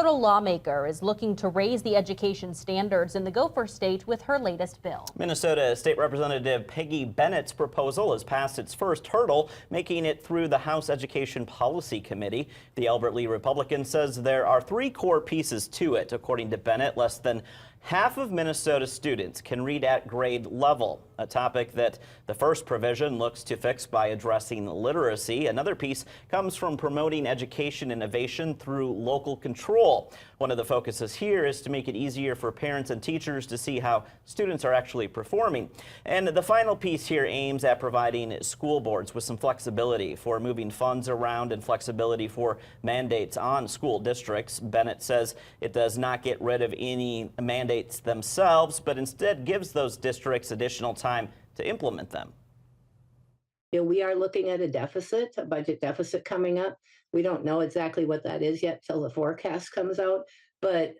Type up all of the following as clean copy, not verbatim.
Minnesota lawmaker is looking to raise the education standards in the Gopher State with her latest bill. Minnesota State Representative Peggy Bennett's proposal has passed its first hurdle, making it through the House Education Policy Committee. The Albert Lee Republican says there are three core pieces to it. According to Bennett, less than half of Minnesota students can read at grade level, a topic that the first provision looks to fix by addressing literacy. Another piece comes from promoting education innovation through local control. One of the focuses here is to make it easier for parents and teachers to see how students are actually performing. And the final piece here aims at providing school boards with some flexibility for moving funds around and flexibility for mandates on school districts. Bennett says it does not get rid of any mandates themselves, but instead gives those districts additional time to implement them. We are looking at a budget deficit coming up. We don't know exactly what that is yet till the forecast comes out, but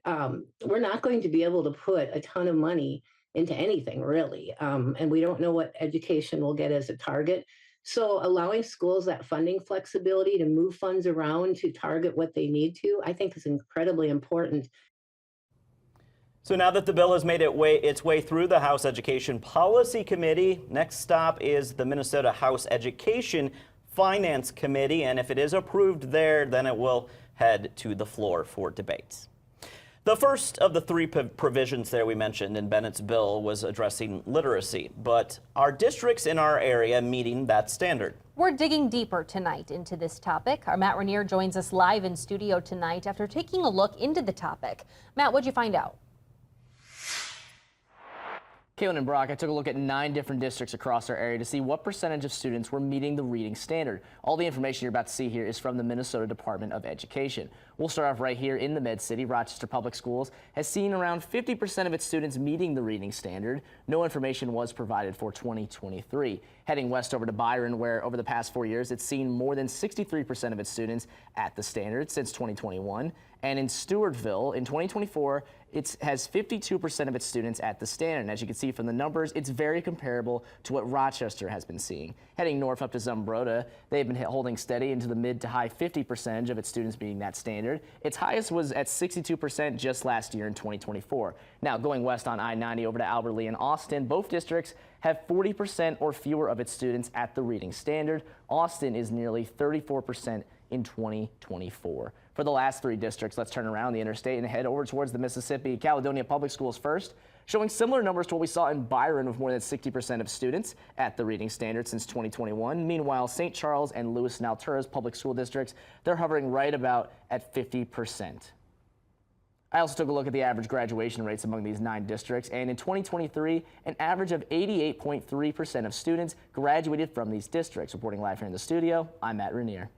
we're not going to be able to put a ton of money into anything really. And we don't know what education will get as a target. So allowing schools that funding flexibility to move funds around to target what they need to, I think is incredibly important. So now that the bill has made its way through the House Education Policy Committee, next stop is the Minnesota House Education Finance Committee, and if it is approved there, then it will head to the floor for debates. The first of the three provisions there we mentioned in Bennett's bill was addressing literacy, but are districts in our area meeting that standard? We're digging deeper tonight into this topic. Our Matt Rainier joins us live in studio tonight after taking a look into the topic. Matt, what'd you find out? Caitlin and Brock, I took a look at 9 different districts across our area to see what percentage of students were meeting the reading standard. All the information you're about to see here is from the Minnesota Department of Education. We'll start off right here in the Mid-City. Rochester Public Schools has seen around 50% of its students meeting the reading standard. No information was provided for 2023. Heading west over to Byron, where over the past 4 years, it's seen more than 63% of its students at the standard since 2021. And in Stewartville, in 2024, it has 52% of its students at the standard. And as you can see from the numbers, it's very comparable to what Rochester has been seeing. Heading north up to Zumbrota, they've been holding steady into the mid to high 50% of its students meeting that standard. Its highest was at 62% just last year in 2024. Now, going west on I-90 over to Albert Lee and Austin, both districts have 40% or fewer of its students at the reading standard. Austin is nearly 34% in 2024. For the last 3 districts, let's turn around the interstate and head over towards the Mississippi. Caledonia Public Schools first, showing similar numbers to what we saw in Byron with more than 60% of students at the reading standard since 2021. Meanwhile, St. Charles and Lewis and Altura's public school districts, they're hovering right about at 50%. I also took a look at the average graduation rates among these 9 districts, and in 2023, an average of 88.3% of students graduated from these districts. Reporting live here in the studio, I'm Matt Rainier.